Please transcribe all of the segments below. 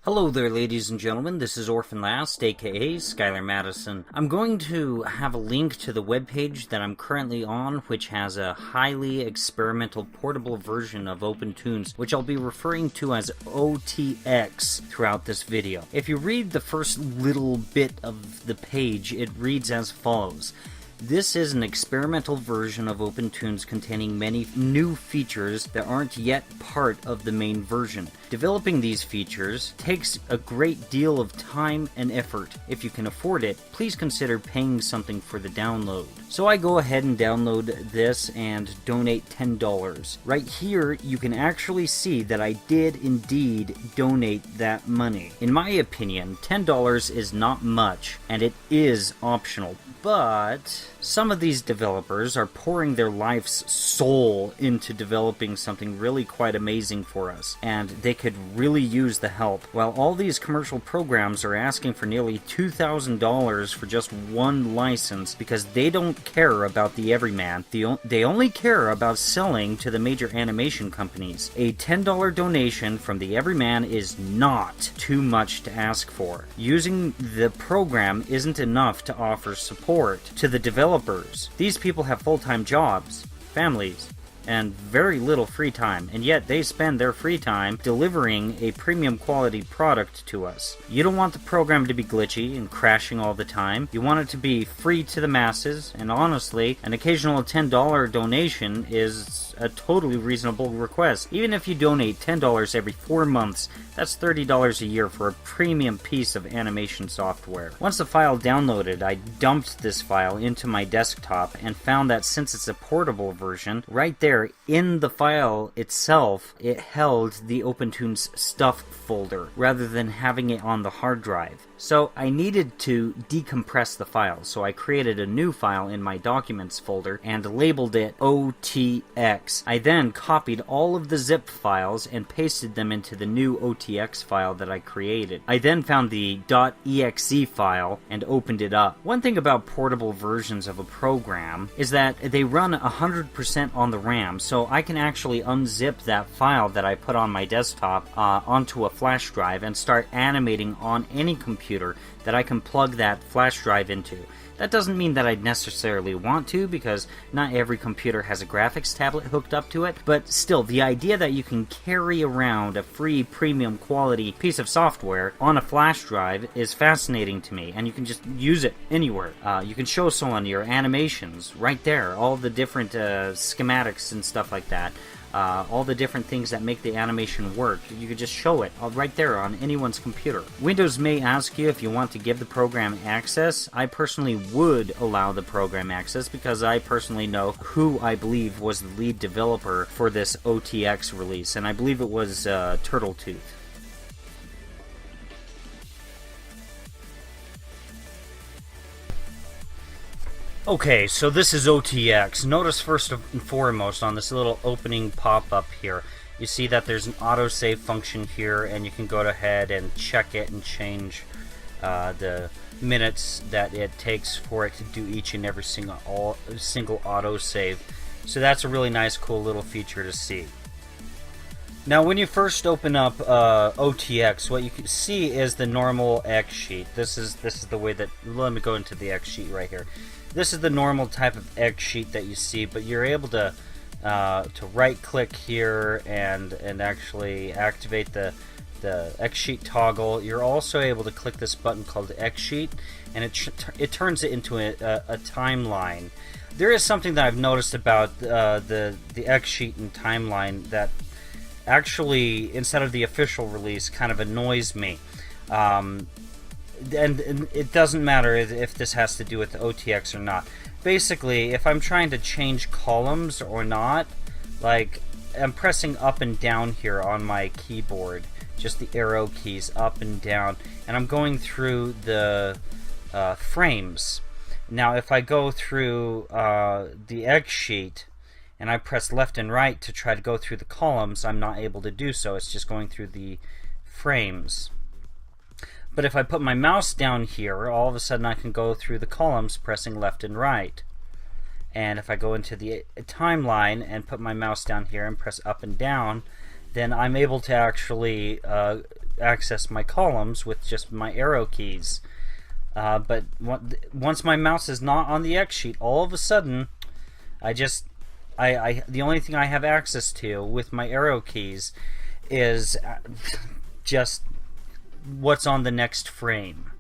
Hello there, ladies and gentlemen. This is Orphanlast, aka Skylar Madison. I'm going to have a link to the webpage that I'm currently on, which has a highly experimental portable version of opentoonz, which I'll be referring to as OTX throughout this video. If you read the first little bit of the page, it reads as follows. This is an experimental version of opentoonz containing many new features that aren't yet part of the main version. Developing these features takes a great deal of time and effort. If you can afford it, please consider paying something for the download. So I go ahead and download this and donate $10. Right here, you can actually see that I did indeed donate that money. In my opinion, $10 is not much, and it is optional, but some of these developers are pouring their life's soul into developing something really quite amazing for us, and they could really use the help. While all these commercial programs are asking for nearly $2,000 for just one license because they don't care about the everyman, they only care about selling to the major animation companies. A $10 donation from the everyman is not too much to ask for. Using the program isn't enough to offer support to the developers. These people have full-time jobs, families, and very little free time, and yet they spend their free time delivering a premium quality product to us. You don't want the program to be glitchy and crashing all the time. You want it to be free to the masses, and honestly, an occasional $10 donation is a totally reasonable request. Even if you donate $10 every 4 months, that's $30 a year for a premium piece of animation software. Once the file downloaded, I dumped this file into my desktop and found that since it's a portable version, right there in the file itself, it held the opentoonz stuff folder rather than having it on the hard drive. So I needed to decompress the file, so I created a new file in my documents folder and labeled it OTX. I then copied all of the zip files and pasted them into the new OTX file that I created. I then found the .exe file and opened it up. One thing about portable versions of a program is that they run 100% on the RAM, so I can actually unzip that file that I put on my desktop onto a flash drive and start animating on any computer that I can plug that flash drive into. That doesn't mean that I'd necessarily want to, because not every computer has a graphics tablet hooked up to it, but still, the idea that you can carry around a free premium quality piece of software on a flash drive is fascinating to me, and you can just use it anywhere. You can show someone your animations right there, all the different schematics and stuff like that. All the different things that make the animation work. You could just show it right there on anyone's computer. Windows may ask you if you want to give the program access. I personally would allow the program access because I personally know who I believe was the lead developer for this OTX release, and I believe it was Turtletooth. Okay, so this is OTX. Notice first and foremost on this little opening pop-up here, you see that there's an autosave function here, and you can go ahead and check it and change the minutes that it takes for it to do each and every single autosave. So that's a really nice, cool little feature to see. Now, when you first open up OTX, what you can see is the normal X sheet. This is the way that. Let me go into the X sheet right here. This is the normal type of X sheet that you see, but you're able to right-click here and actually activate the X sheet toggle. You're also able to click this button called X sheet, and it turns it into a timeline. There is something that I've noticed about the X sheet and timeline that actually, instead of the official release, kind of annoys me. And it doesn't matter if this has to do with the OTX or not. Basically, if I'm trying to change columns or not, like, I'm pressing up and down here on my keyboard, just the arrow keys up and down, and I'm going through the frames. Now, if I go through the X sheet and I press left and right to try to go through the columns, I'm not able to do so. It's just going through the frames. But if I put my mouse down here, all of a sudden I can go through the columns pressing left and right. And if I go into the timeline and put my mouse down here and press up and down, then I'm able to actually access my columns with just my arrow keys. But once my mouse is not on the X sheet, all of a sudden, the only thing I have access to with my arrow keys is just what's on the next frame.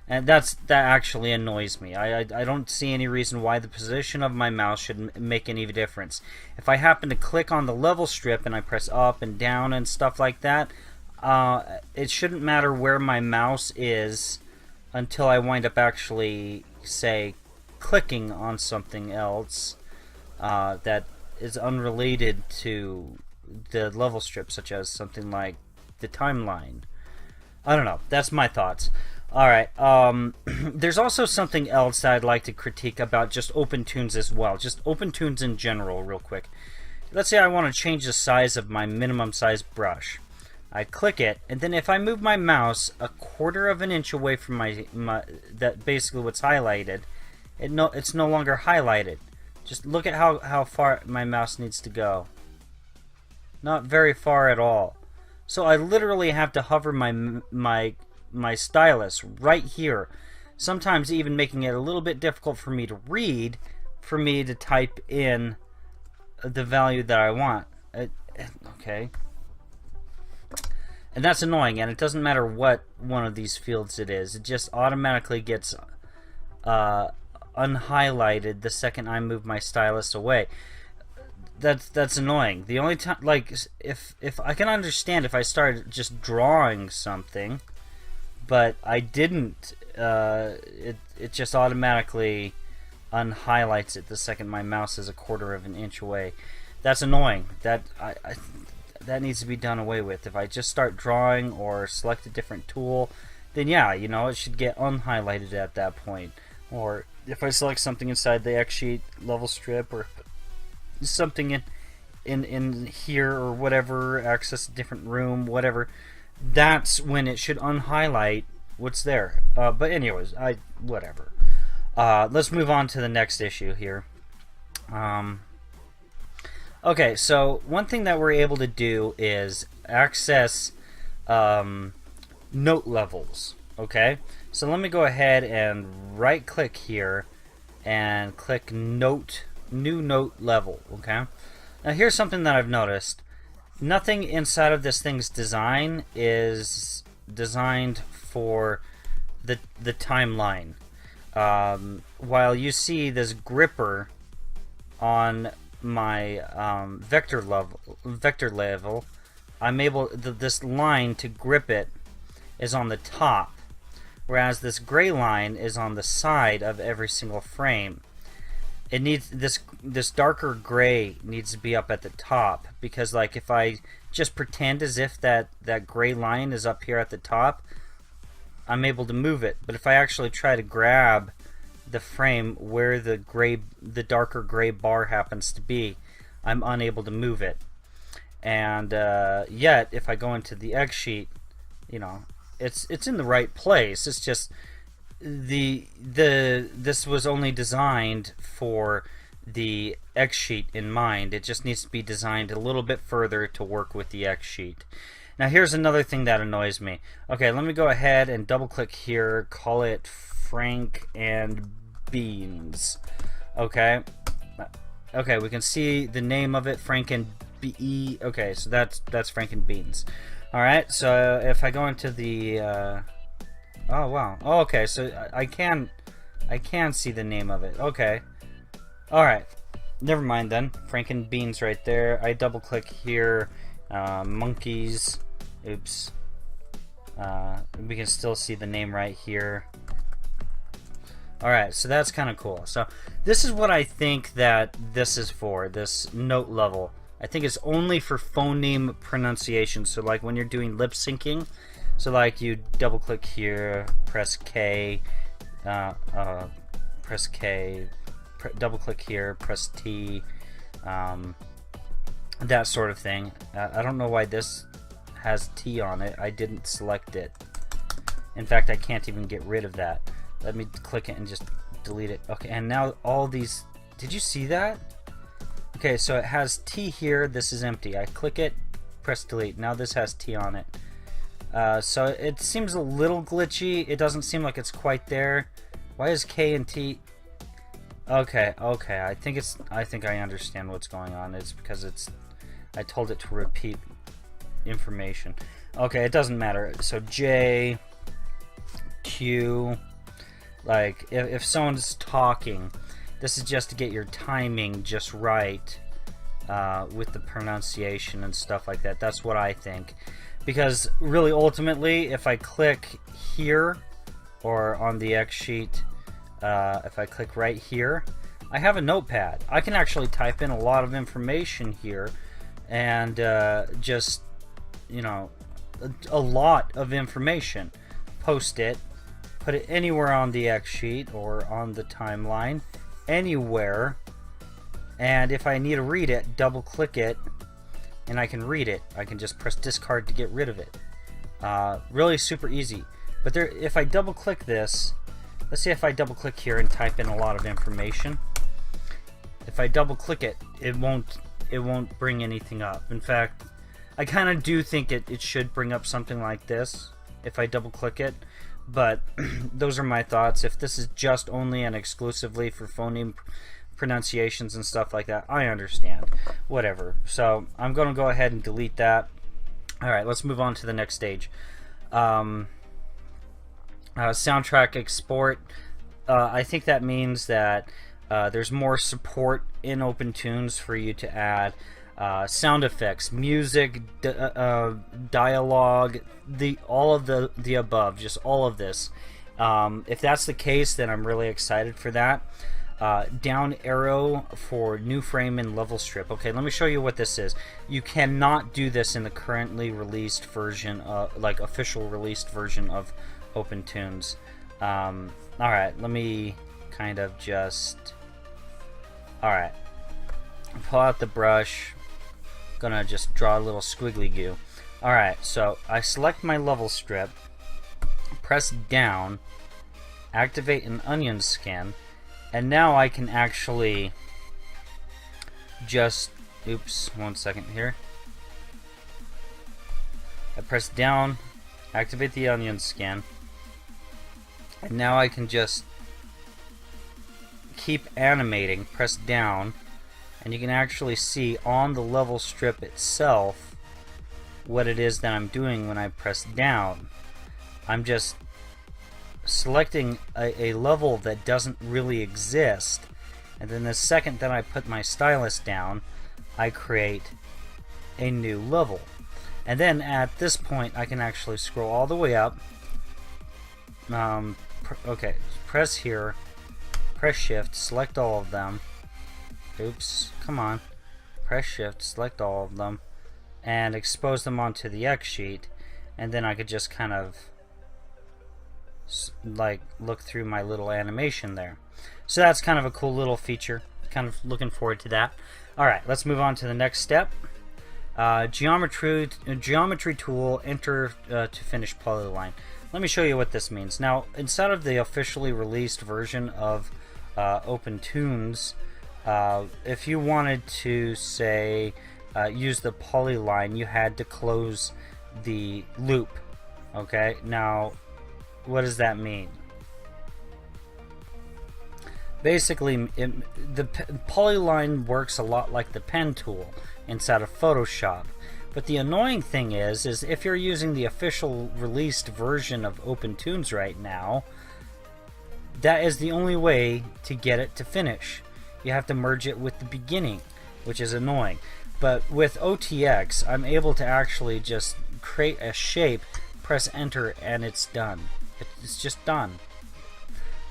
And that actually annoys me. I don't see any reason why the position of my mouse should make any difference. If I happen to click on the level strip and I press up and down and stuff like that, it shouldn't matter where my mouse is until I wind up actually, say, clicking on something else that is unrelated to the level strip, such as something like the timeline. I don't know. That's my thoughts. Alright, there's also something else that I'd like to critique about just opentoonz as well. Just opentoonz in general, real quick. Let's say I want to change the size of my minimum size brush. I click it, and then if I move my mouse a quarter of an inch away from that basically what's highlighted, it's no longer highlighted. Just look at how far my mouse needs to go. Not very far at all. So I literally have to hover my stylus right here, sometimes even making it a little bit difficult for me to read, for me to type in the value that I want. Okay. And that's annoying, and it doesn't matter what one of these fields it is. It just automatically gets unhighlighted the second I move my stylus away. That's annoying. The only time, like, if I can understand if I started just drawing something, but I didn't, it just automatically unhighlights it the second my mouse is a quarter of an inch away. That's annoying. That needs to be done away with. If I just start drawing or select a different tool, then yeah, you know, it should get unhighlighted at that point. Or if I select something inside the X sheet level strip, or something in here or whatever, access a different room, whatever, that's when it should unhighlight what's there. But anyways, whatever. Let's move on to the next issue here. Okay, so one thing that we're able to do is access note levels. Okay, so let me go ahead and right click here and click new note level. Okay, now here's something that I've noticed. Nothing inside of this thing's design is designed for the timeline. While you see this gripper on my vector level, I'm able this line to grip it is on the top, whereas this gray line is on the side of every single frame. It needs this darker gray needs to be up at the top, because like if I just pretend as if that gray line is up here at the top, I'm able to move it. But if I actually try to grab the frame where the darker gray bar happens to be, I'm unable to move it. And yet if I go into the X sheet, you know, it's in the right place. It's just this was only designed for the X sheet in mind. It just needs to be designed a little bit further to work with the X sheet. Now here's another thing that annoys me. Okay, let me go ahead and double click here, call it Frank and Beans. Okay, we can see the name of it, Frank and B. Okay, so that's Frank and Beans. All right, so if I go into the oh wow, oh, okay, so I can see the name of it. Okay, all right, never mind then. Frank and Beans right there. I double click here, monkeys. Oops. We can still see the name right here. Alright, so that's kind of cool. So this is what I think that this is for, this note level. I think it's only for phoneme pronunciation. So like when you're doing lip syncing, so like you double click here, press K, double click here, press T, that sort of thing. I don't know why this has T on it. I didn't select it. In fact, I can't even get rid of that. Let me click it and just delete it. Okay, and now all these, did you see that? Okay, so it has T here, this is empty. I click it, press delete. Now this has T on it. So it seems a little glitchy. It doesn't seem like it's quite there. Why is K and T? Okay, I think I understand what's going on. It's because I told it to repeat information. Okay, it doesn't matter. So J, Q, like if someone's talking, this is just to get your timing just right with the pronunciation and stuff like that. That's what I think. Because really, ultimately, if I click here or on the X sheet, if I click right here, I have a notepad. I can actually type in a lot of information here and just, you know, a lot of information. Post it, put it anywhere on the X sheet or on the timeline, anywhere. And if I need to read it, double click it and I can read it. I can just press discard to get rid of it. Really super easy. But there, if I double click this, let's see if I double click here and type in a lot of information. If I double click it, it won't bring anything up. In fact, I kind of do think it should bring up something like this if I double click it. But those are my thoughts. If this is just only and exclusively for phoneme pronunciations and stuff like that, I understand. Whatever. So I'm going to go ahead and delete that. Alright, let's move on to the next stage. Soundtrack export. I think that means that there's more support in OpenToonz for you to add sound effects, music, dialogue, all of the above, just all of this. If that's the case, then I'm really excited for that. Down arrow for new frame and level strip. Okay, let me show you what this is. You cannot do this in the currently released version, like official released version of OpenToonz. Alright, let me kind of just... Alright, pull out the brush. Gonna just draw a little squiggly goo. Alright, so I select my level strip, press down, activate an onion skin, and now I can actually just... Oops, 1 second here. I press down, activate the onion skin, and now I can just keep animating, press down, and you can actually see on the level strip itself what it is that I'm doing when I press down. I'm just selecting a level that doesn't really exist, and then the second that I put my stylus down, I create a new level. And then at this point I can actually scroll all the way up. Okay, press here, press shift, select all of them. Oops, come on. Press shift, select all of them, and expose them onto the X sheet, and then I could just kind of like look through my little animation there. So that's kind of a cool little feature. Kind of looking forward to that. Alright, let's move on to the next step. Geometry tool, enter to finish polyline. Let me show you what this means. Now, inside of the officially released version of OpenToonz, if you wanted to say use the polyline, you had to close the loop. Okay, now what does that mean? Basically, the polyline works a lot like the pen tool inside of Photoshop. But the annoying thing is if you're using the official released version of OpenToonz right now, that is the only way to get it to finish. You have to merge it with the beginning, which is annoying. But with OTX, I'm able to actually just create a shape, press enter, and it's done. It's just done,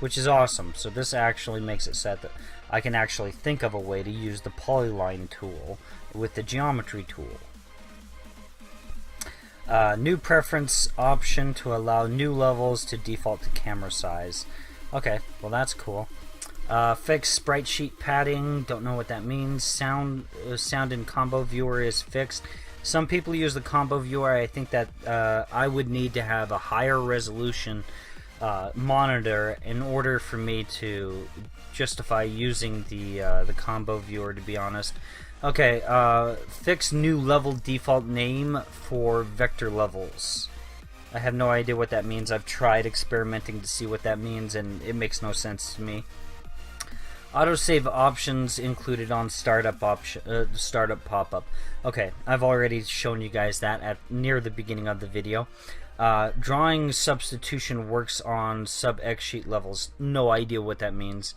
which is awesome. So this actually makes it so that I can actually think of a way to use the polyline tool with the geometry tool. New preference option to allow new levels to default to camera size. Okay, well that's cool. Fix sprite sheet padding. Don't know what that means. Sound in combo viewer is fixed. Some people use the combo viewer. I think that I would need to have a higher resolution monitor in order for me to justify using the combo viewer, to be honest. Okay, fix new level default name for vector levels. I have no idea what that means. I've tried experimenting to see what that means, and it makes no sense to me. Autosave options included on startup pop-up. Okay, I've already shown you guys that at near the beginning of the video. Drawing substitution works on sub-X sheet levels. No idea what that means.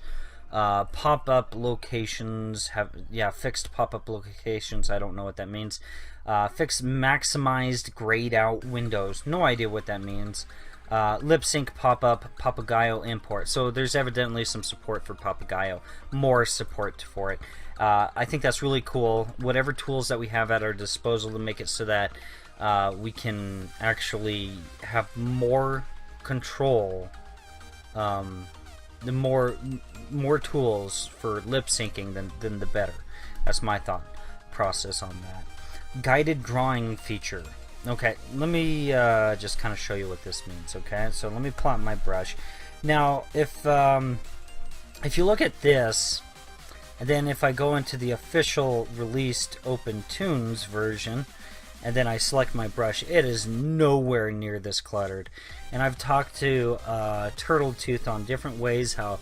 Pop-up locations fixed pop-up locations. I don't know what that means. Fix maximized grayed out windows. No idea what that means. Lip sync pop-up Papagayo import. So there's evidently some support for Papagayo. More support for it. I think that's really cool. Whatever tools that we have at our disposal to make it so that we can actually have more control. The more tools for lip syncing, then the better. That's my thought process on that. Guided drawing feature. Okay, let me just kind of show you what this means. Okay, so let me plot my brush. Now, if you look at this, and then if I go into the official released OpenToonz version, and then I select my brush, it is nowhere near this cluttered. And I've talked to Turtletooth on different ways how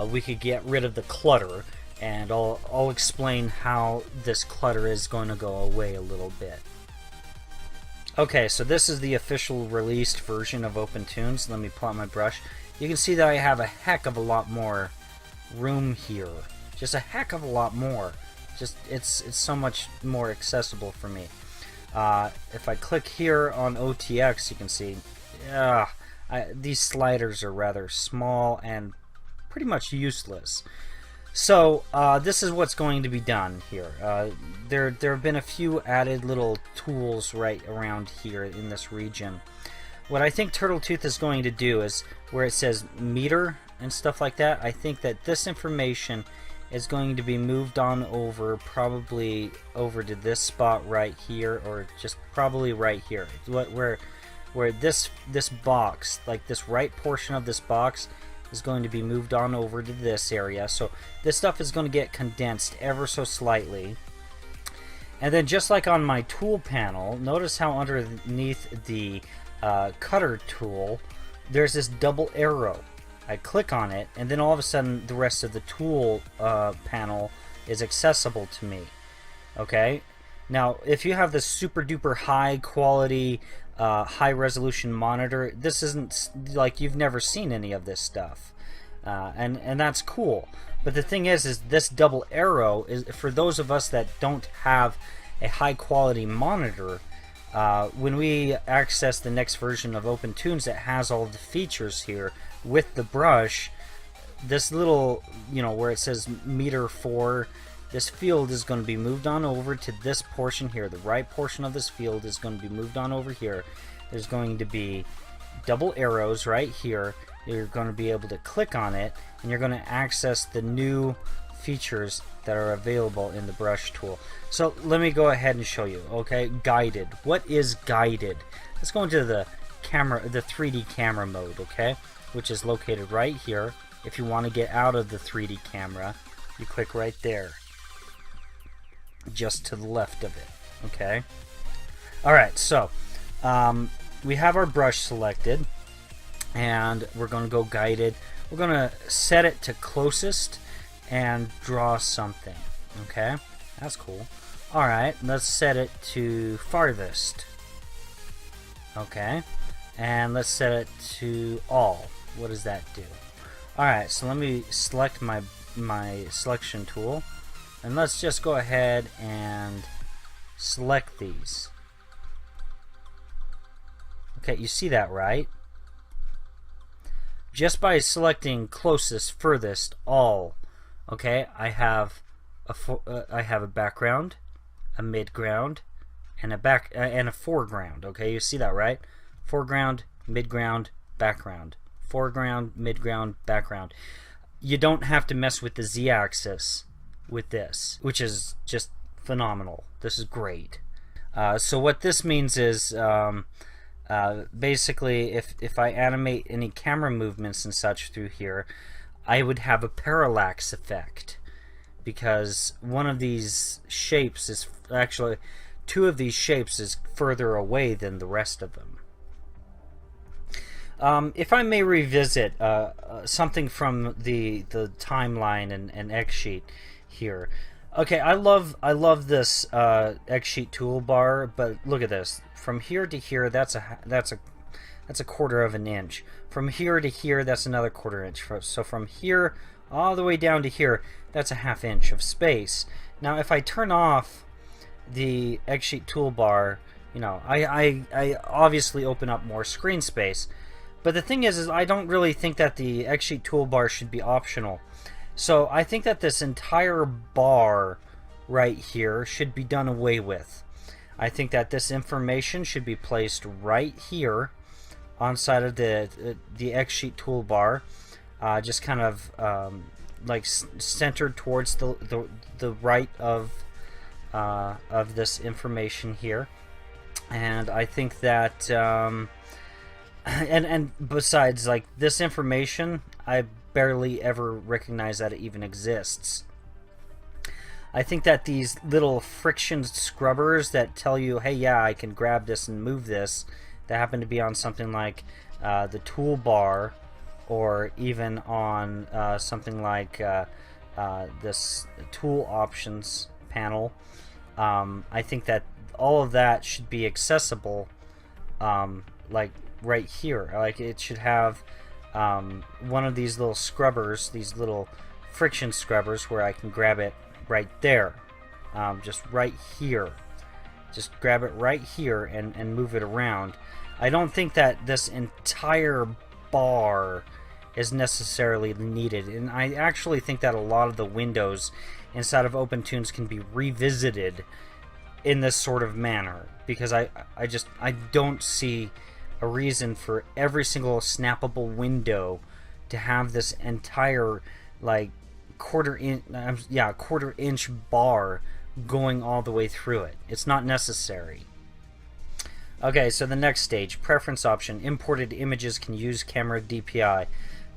we could get rid of the clutter, and I'll explain how this clutter is going to go away a little bit. Okay, so this is the official released version of OpenToonz. Let me plot my brush. You can see that I have a heck of a lot more room here. Just a heck of a lot more. Just it's so much more accessible for me. If I click here on OTX, you can see these sliders are rather small and pretty much useless. So this is what's going to be done here. There have been a few added little tools right around here in this region. What I think Turtletooth is going to do is where it says meter and stuff like that, I think that this information is going to be moved on over, probably over to this spot right here, or just probably right here, where this box, like this right portion of this box, is going to be moved on over to this area. So this stuff is going to get condensed ever so slightly. And then just like on my tool panel, notice how underneath the cutter tool, there's this double arrow. I click on it, and then all of a sudden the rest of the tool panel is accessible to me. Okay? Now, if you have this super duper high quality, high resolution monitor, this isn't like you've never seen any of this stuff. And that's cool. But the thing is this double arrow is for those of us that don't have a high quality monitor. When we access the next version of OpenToonz that has all the features here with the brush, this little, where it says meter 4, this field is going to be moved on over to this portion here. The right portion of this field is going to be moved on over here. There's going to be double arrows right here. You're going to be able to click on it, and you're going to access the new features that are available in the brush tool. So let me go ahead and show you. Okay, guided. What is guided? Let's go into the camera, the 3D camera mode, okay, which is located right here. If you want to get out of the 3D camera, you click right there, just to the left of it. Okay. All right. So we have our brush selected, and we're going to go guided. We're going to set it to closest and draw something. Okay, that's cool. All right, let's set it to farthest. Okay, and let's set it to all. What does that do? All right, so let me select my selection tool, and let's just go ahead and select these. Okay, you see that, right? Just by selecting closest, furthest, all. Okay, I have a background, a midground, and a foreground. Okay, you see that, right? Foreground, midground, background. Foreground, midground, background. You don't have to mess with the z-axis with this, which is just phenomenal. This is great. So what this means is basically if I animate any camera movements and such through here, I would have a parallax effect. because one of these shapes is actually, two of these shapes is further away than the rest of them. If I may revisit something from the timeline and X sheet here. Okay, I love this X sheet toolbar, but look at this. From here to here, that's a quarter of an inch. From here to here, that's another quarter inch. So from here all the way down to here, that's a ½ inch of space. Now, if I turn off the X sheet toolbar, you know, I obviously open up more screen space. But the thing is I don't really think that the X sheet toolbar should be optional. So I think that this entire bar right here should be done away with. I think that this information should be placed right here on side of the X sheet toolbar, just kind of like centered towards the right of this information here. And I think that and besides, like, this information, I barely ever recognize that it even exists. I think that these little friction scrubbers that tell you, hey, yeah, I can grab this and move this, that happen to be on something like the toolbar, or even on something like this tool options panel, I think that all of that should be accessible, like right here. Like, it should have one of these little scrubbers, these little friction scrubbers, where I can grab it right there, just right here. Just grab it right here and move it around. I don't think that this entire bar is necessarily needed, and I actually think that a lot of the windows inside of OpenToonz can be revisited in this sort of manner, because I don't see a reason for every single snappable window to have this entire, like, quarter inch bar going all the way through it. It's not necessary. Okay, so the next stage, preference option. Imported images can use camera DPI.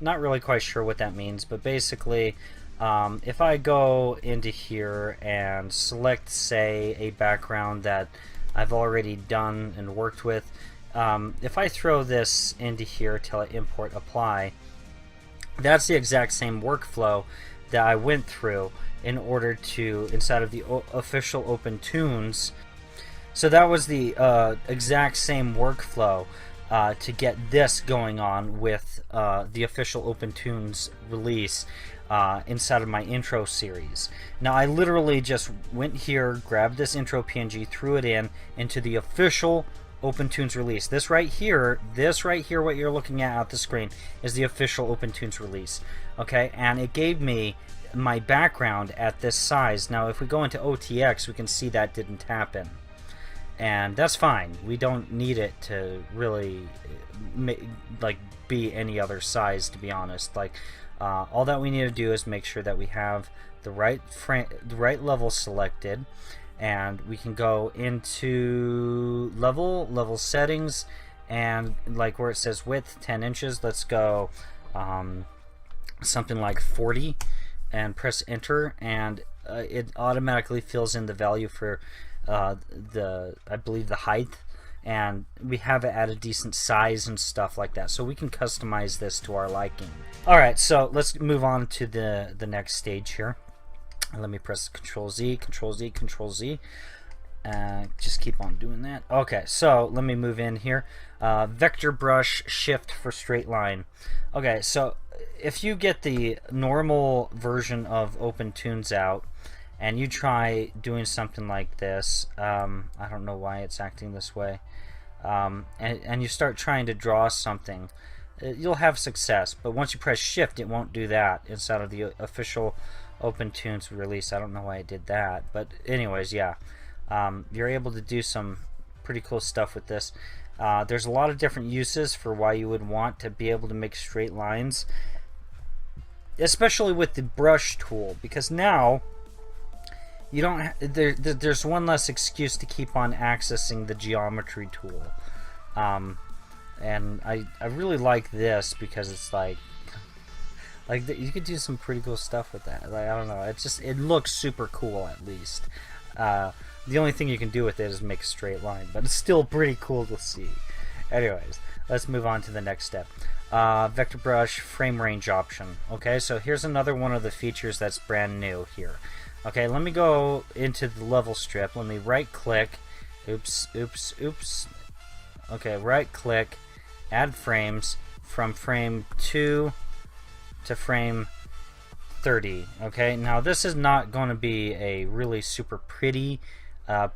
Not really quite sure what that means, but basically, if I go into here and select, say, a background that I've already done and worked with, if I throw this into here, tell it import apply, that's the exact same workflow that I went through in order to, inside of the official OpenToonz. So that was the exact same workflow to get this going on with the official OpenToonz release inside of my intro series. Now, I literally just went here, grabbed this intro PNG, threw it into the official OpenToonz release. This right here, what you're looking at the screen, is the official OpenToonz release. Okay, and it gave me my background at this size. Now, if we go into OTX, we can see that didn't happen. And that's fine. We don't need it to really like be any other size, to be honest. Like, all that we need to do is make sure that we have the right level selected, and we can go into level settings, and like where it says width 10 inches, let's go something like 40, and press enter, and it automatically fills in the value for I believe the height, and we have it at a decent size and stuff like that, so we can customize this to our liking. Alright, so let's move on to the next stage here. Let me press Control Z, Control Z, Control Z. Just keep on doing that. Okay, so let me move in here. Vector brush shift for straight line. Okay, so if you get the normal version of OpenToonz out and you try doing something like this, I don't know why it's acting this way, and you start trying to draw something, you'll have success. But once you press shift, it won't do that inside of the official OpenToonz release. I don't know why I did that, but anyways, yeah, you're able to do some pretty cool stuff with this. There's a lot of different uses for why you would want to be able to make straight lines, especially with the brush tool, because now you don't there's one less excuse to keep on accessing the geometry tool. And I really like this, because it's like Like you could do some pretty cool stuff with that. Like, I don't know, it looks super cool at least. The only thing you can do with it is make a straight line, but it's still pretty cool to see. Anyways, let's move on to the next step. Vector brush frame range option. Okay, so here's another one of the features that's brand new here. Okay, let me go into the level strip. Let me right click. Oops. Okay, right click, add frames from frame 2 to frame 30. Okay, now this is not going to be a really super pretty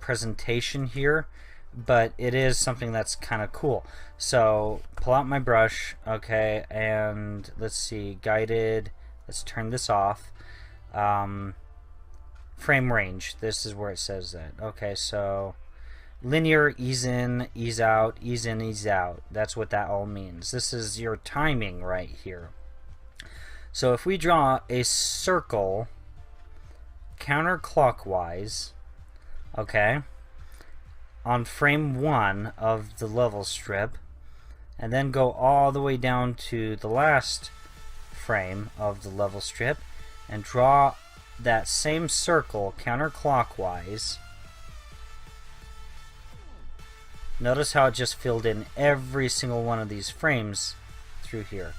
presentation here, but it is something that's kind of cool. So pull out my brush, okay, and let's see, guided, let's turn this off. Frame range, this is where it says that. Okay, so linear, ease in, ease out, ease in, ease out. That's what that all means. This is your timing right here. So if we draw a circle counterclockwise, okay, on frame 1 of the level strip, and then go all the way down to the last frame of the level strip and draw that same circle counterclockwise. Notice how it just filled in every single one of these frames through here.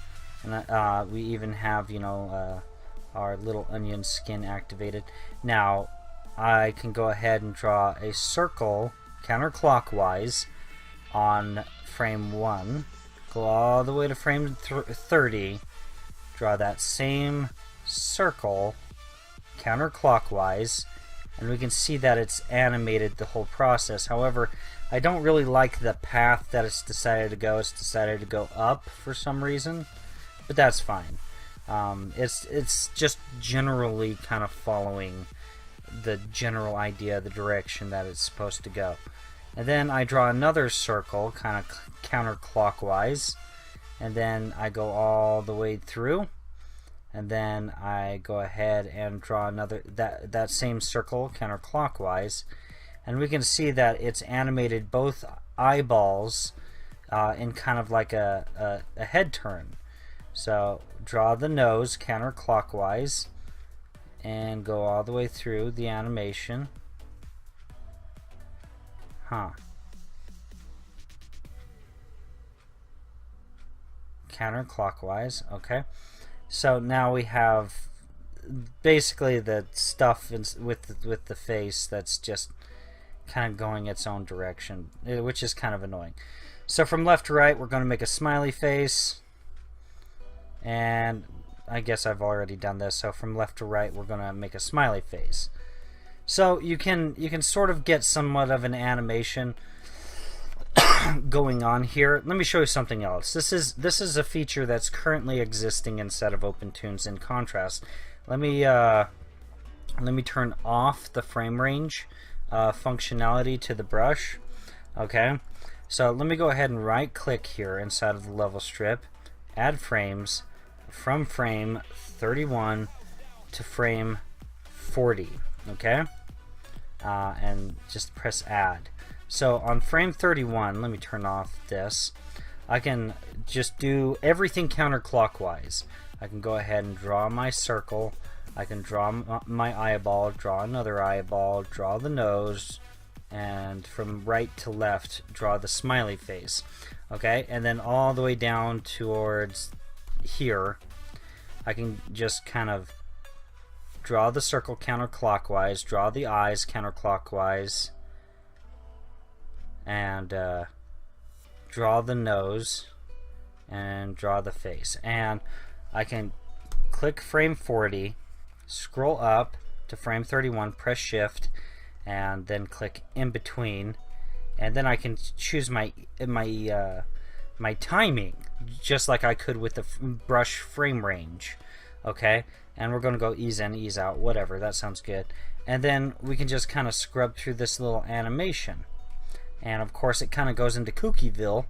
And we even have, you know, our little onion skin activated. Now I can go ahead and draw a circle counterclockwise on frame 1, go all the way to frame 30, draw that same circle counterclockwise, and we can see that it's animated the whole process. However, I don't really like the path that it's decided to go. It's decided to go up for some reason, but that's fine. It's just generally kind of following the general idea, the direction that it's supposed to go. And then I draw another circle kind of counterclockwise, and then I go all the way through, and then I go ahead and draw another that same circle counterclockwise, and we can see that it's animated both eyeballs in kind of like a head turn. So draw the nose counterclockwise and go all the way through the animation. Counterclockwise, okay. So now we have basically the stuff with the face that's just kind of going its own direction, which is kind of annoying. So from left to right, we're going to make a smiley face, and I guess I've already done this. So from left to right, we're going to make a smiley face. So you can sort of get somewhat of an animation going on here. Let me show you something else. This is a feature that's currently existing inside of opentoonz. In contrast, let me turn off the frame range functionality to the brush. Okay, so let me go ahead and right click here inside of the level strip, add frames from frame 31 to frame 40. Okay, and just press add. So on frame 31, let me turn off this. I can just do everything counterclockwise. I can go ahead and draw my circle. I can draw my eyeball, draw another eyeball, draw the nose, and from right to left, draw the smiley face. Okay, and then all the way down towards here, I can just kind of draw the circle counterclockwise, draw the eyes counterclockwise, and draw the nose and draw the face. And I can click frame 40, scroll up to frame 31, press shift, and then click in between, and then I can choose my timing just like I could with the brush frame range. Okay, and we're going to go ease in, ease out, whatever, that sounds good. And then we can just kind of scrub through this little animation. And of course it kind of goes into Kookyville,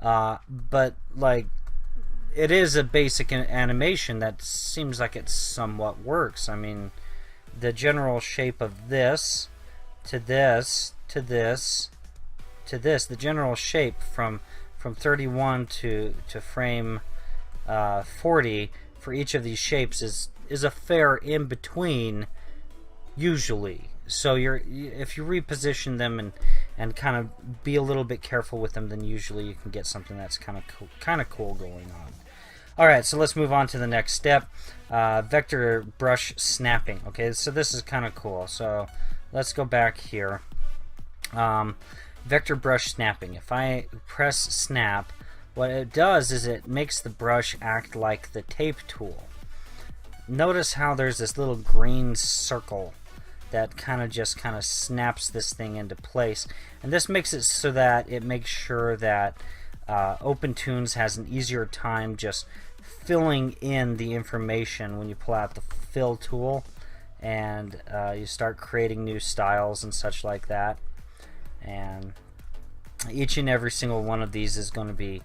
but like it is a basic animation that seems like it somewhat works. I mean, the general shape of this to this to this to this, the general shape from 31 to frame 40 for each of these shapes is a fair in between usually. So if you reposition them and kind of be a little bit careful with them, then usually you can get something that's kind of cool going on. All right, so let's move on to the next step, vector brush snapping. Okay, so this is kind of cool. So let's go back here. Vector brush snapping. If I press snap, what it does is it makes the brush act like the tape tool. Notice how there's this little green circle that kind of snaps this thing into place, and this makes it so that it makes sure that OpenToonz has an easier time just filling in the information when you pull out the fill tool and you start creating new styles and such like that. And each and every single one of these is going to be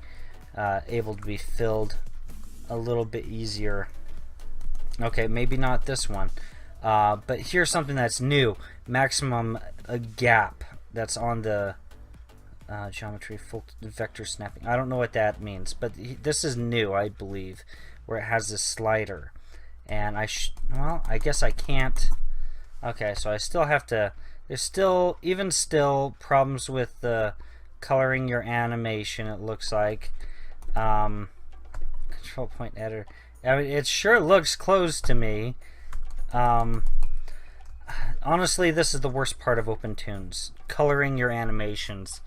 able to be filled a little bit easier. Okay, maybe not this one. But here's something that's new. Maximum gap that's on the geometry full vector snapping. I don't know what that means, but this is new, I believe, where it has this slider. And well, I guess I can't. Okay, so I still have to. There's still problems with the coloring your animation, it looks like. Control point editor. I mean, it sure looks closed to me. Honestly, this is the worst part of OpenToonz, coloring your animations,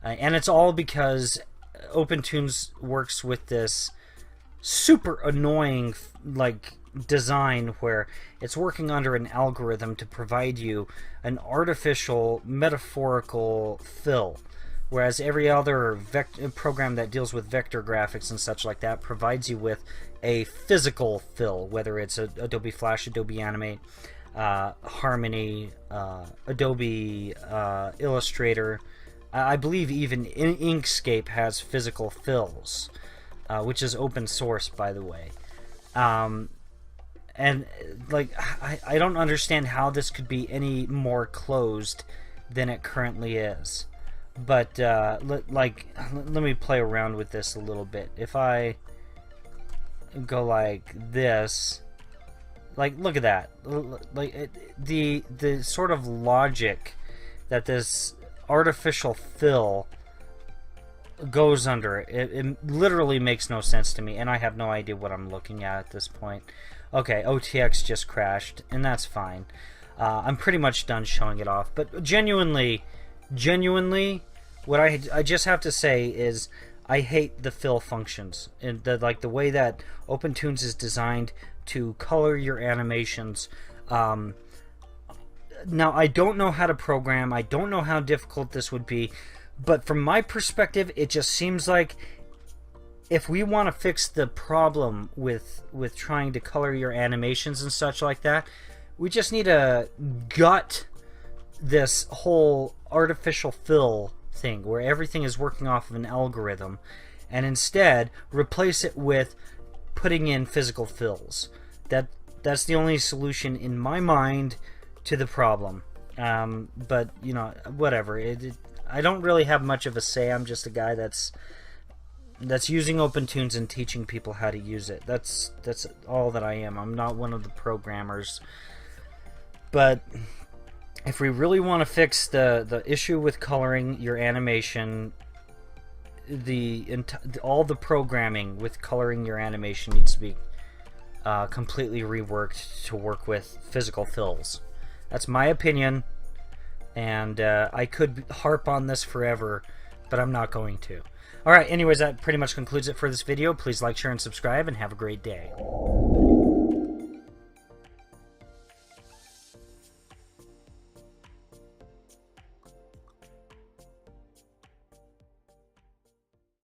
and it's all because OpenToonz works with this super annoying design where it's working under an algorithm to provide you an artificial metaphorical fill, whereas every other program that deals with vector graphics and such like that provides you with a physical fill, whether it's Adobe Flash, Adobe Animate, Harmony, Adobe Illustrator. I believe even Inkscape has physical fills, which is open source, by the way. And I don't understand how this could be any more closed than it currently is. But let me play around with this a little bit. If I go like this, look at that, the sort of logic that this artificial fill goes under, it literally makes no sense to me, and I have no idea what I'm looking at this point. Okay, OTX just crashed, and that's fine. I'm pretty much done showing it off, but genuinely, what I just have to say is I hate the fill functions and the way that OpenToonz is designed to color your animations. Now, I don't know how to program. I don't know how difficult this would be, but from my perspective, it just seems like if we want to fix the problem with trying to color your animations and such like that, we just need to gut this whole artificial fill thing where everything is working off of an algorithm, and instead replace it with putting in physical fills. That's the only solution in my mind to the problem. But you know, whatever. I don't really have much of a say. I'm just a guy that's using OpenToonz and teaching people how to use it. That's all that I am. I'm not one of the programmers. But if we really want to fix the issue with coloring your animation, all the programming with coloring your animation needs to be completely reworked to work with physical fills. That's my opinion, and I could harp on this forever, but I'm not going to. Alright, anyways, that pretty much concludes it for this video. Please like, share, and subscribe, and have a great day.